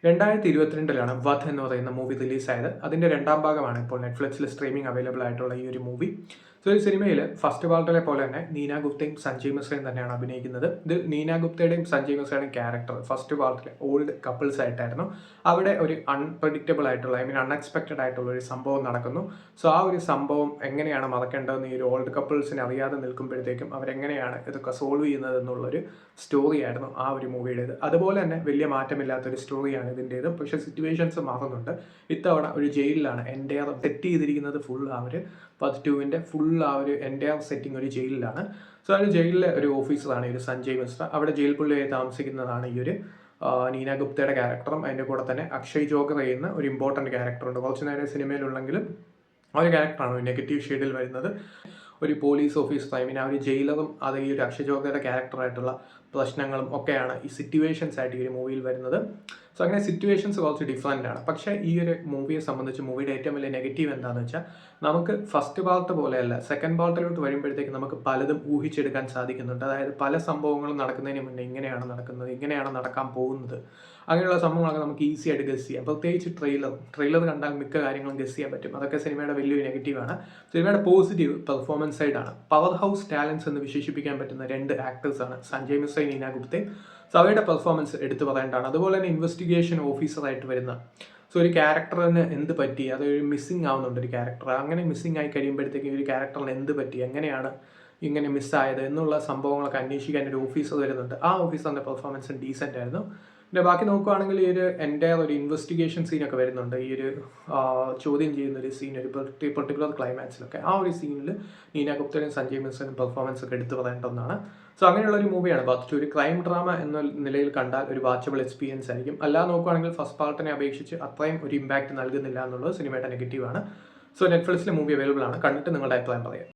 2022 വധ് എന്ന് പറയുന്ന മൂവി റിലീസായത്. അതിൻ്റെ രണ്ടാം ഭാഗമാണ് ഇപ്പോൾ നെറ്റ്ഫ്ലിക്സിൽ സ്ട്രീമിംഗ് അവൈലബിൾ ആയിട്ടുള്ള ഈ ഒരു മൂവി. സോ ഈ സിനിമയിൽ ഫസ്റ്റ് പാർട്ടിലെ പോലെ തന്നെ നീന ഗുപ്തയും സഞ്ജയ് മിശ്രയും തന്നെയാണ് അഭിനയിക്കുന്നത്. ഇത് നീന ഗുപ്തയുടെയും സഞ്ജയ് മിശ്രയുടെയും ക്യാരക്ടർ ഫസ്റ്റ് പാർട്ടിലെ ഓൾഡ് കപ്പിൾസ് ആയിട്ടായിരുന്നു. അവിടെ ഒരു അൺപ്രഡിക്റ്റബിൾ ആയിട്ടുള്ള അൺഎക്സ്പെക്റ്റഡ് ആയിട്ടുള്ള ഒരു സംഭവം നടക്കുന്നു. സോ ആ ഒരു സംഭവം എങ്ങനെയാണ് മറക്കേണ്ടതെന്ന് ഈ ഒരു ഓൾഡ് കപ്പിൾസിനെ അറിയാതെ നിൽക്കുമ്പോഴത്തേക്കും അവരെങ്ങനെയാണ് ഇതൊക്കെ സോൾവ് ചെയ്യുന്നത് എന്നുള്ളൊരു സ്റ്റോറിയായിരുന്നു ആ ഒരു മൂവിയുടേത്. അതുപോലെ തന്നെ വലിയ മാറ്റമില്ലാത്തൊരു സ്റ്റോറിയാണ് ഇതിൻ്റേത്. പക്ഷേ സിറ്റുവേഷൻസ് മാറുന്നുണ്ട്. ഇത്തവണ ഒരു ജയിലിലാണ് എൻ്റെയർ സെറ്റ് ചെയ്തിരിക്കുന്നത്. ഫുൾ ആ ഒരു പാർട്ട് 2-ൻ്റെ ഫുൾ ആ ഒരു എൻ്റെയർ സെറ്റിംഗ് ഒരു ജയിലിലാണ്. സോ ആ ഒരു ജയിലിലെ ഒരു ഓഫീസറാണ് ഈ ഒരു സഞ്ജയ് മിശ്ര. അവിടെ ജയിൽ പുള്ളിയായി താമസിക്കുന്നതാണ് ഈ ഒരു നീന ഗുപ്തയുടെ ക്യാരക്ടറും. അതിൻ്റെ കൂടെ തന്നെ അക്ഷയ് ജോഹർ ചെയ്യുന്ന ഒരു ഇമ്പോർട്ടൻറ്റ് ക്യാരക്ടറുണ്ട്. കുറച്ച് നേരം സിനിമയിലുണ്ടെങ്കിലും ആ ഒരു ക്യാരക്ടറാണ് നെഗറ്റീവ് ഷെയ്ഡിൽ വരുന്നത്. ഒരു പോലീസ് ഓഫീസർ, ആ ഒരു ജയിലറും അത് ഈ ഒരു അക്ഷയ് ജോഹറുടെ ക്യാരക്ടറായിട്ടുള്ള പ്രശ്നങ്ങളും ഒക്കെയാണ് ഈ സിറ്റുവേഷൻസ് ആയിട്ട് ഈ ഒരു മൂവിയിൽ വരുന്നത്. സോ അങ്ങനെ സിറ്റുവേഷൻസ് കുറച്ച് ഡിഫറൻ്റ് ആണ്. പക്ഷേ ഈ ഒരു മൂവിയെ സംബന്ധിച്ച് മൂവിയുടെ ഏറ്റവും വലിയ നെഗറ്റീവ് എന്താണെന്ന് വെച്ചാൽ, നമുക്ക് ഫസ്റ്റ് പാർട്ട് പോലെയല്ല, സെക്കൻഡ് പാർട്ടിലോട്ട് വരുമ്പോഴത്തേക്ക് നമുക്ക് പലതും ഊഹിച്ചെടുക്കാൻ സാധിക്കുന്നുണ്ട്. അതായത് പല സംഭവങ്ങളും നടക്കുന്നതിന് മുന്നേ ഇങ്ങനെയാണ് നടക്കുന്നത്, ഇങ്ങനെയാണ് നടക്കാൻ പോകുന്നത്, അങ്ങനെയുള്ള സംഭവങ്ങളൊക്കെ നമുക്ക് ഈസി ആയിട്ട് ഗസ് ചെയ്യാം. പ്രത്യേകിച്ച് ട്രെയിലർ കണ്ടാൽ മിക്ക കാര്യങ്ങളും ഗസ് ചെയ്യാൻ പറ്റും. അതൊക്കെ സിനിമയുടെ വലിയൊരു നെഗറ്റീവാണ്. സിനിമയുടെ പോസിറ്റീവ് പെർഫോമൻസ് സൈഡാണ്. പവർ ഹൗസ് ടാലൻസ് എന്ന് വിശേഷിപ്പിക്കാൻ പറ്റുന്ന രണ്ട് ആക്ടേഴ്സാണ് സഞ്ജയ് മിശ്രയും നീന ഗുപ്തയും. സോ അവരുടെ പെർഫോമൻസ് എടുത്തു പറയേണ്ടതാണ്. അതുപോലെ തന്നെ ഇൻവെസ്റ്റിഗേഷൻ ഓഫീസറായിട്ട് വരുന്ന ഒരു ക്യാരക്ടറിന് എന്ത് പറ്റി, അതൊരു മിസ്സിങ് ആവുന്നുണ്ട് ഒരു ക്യാരക്ടർ. അങ്ങനെ മിസ്സിങ് ആയി കഴിയുമ്പോഴത്തേക്കും ഒരു ക്യാരക്ടറിന് എന്ത് പറ്റി, എങ്ങനെയാണ് ഇങ്ങനെ മിസ്സായത് എന്നുള്ള സംഭവങ്ങളൊക്കെ അന്വേഷിക്കാൻ ഒരു ഓഫീസർ വരുന്നുണ്ട്. ആ ഓഫീസറിൻ്റെ പെർഫോമൻസ് ഡീസൻ്റ് ആയിരുന്നു. പിന്നെ ബാക്കി നോക്കുകയാണെങ്കിൽ ഈ ഒരു എൻ്റെ ഒരു ഇൻവെസ്റ്റിഗേഷൻ സീനൊക്കെ വരുന്നുണ്ട്. ഈ ഒരു ചോദ്യം ചെയ്യുന്ന ഒരു സീൻ, ഒരു പെർട്ടിക്കുലർ ക്ലൈമാക്സിലൊക്കെ ആ ഒരു സീനിൽ നീന ഗുപ്തയുടെയും സഞ്ജയ് മിശ്രയുടെയും പെർഫോമൻസ് ഒക്കെ എടുത്തു പറയേണ്ട ഒന്നാണ്. സോ അങ്ങനെയുള്ള ഒരു മൂവിയാണ് ബാത്ത് 2. ഒരു ക്രൈം ഡ്രാമ എന്ന നിലയിൽ കണ്ടാൽ ഒരു വാച്ചബിൾ എക്സ്പീരിയൻസ് ആയിരിക്കും. അല്ലാതെ നോക്കുകയാണെങ്കിൽ ഫസ്റ്റ് പാർട്ടിനെ അപേക്ഷിച്ച് അത്രയും ഒരു ഇമ്പാക്റ്റ് നൽകുന്നില്ല എന്നുള്ളത് സിനിമയുടെ നെഗറ്റീവാണ്. സോ നെറ്റ്ഫ്ലിക്സിലെ മൂവി അവൈലബിൾ ആണ്. കണ്ടിട്ട് നിങ്ങളുടെ അഭിപ്രായം പറയാം.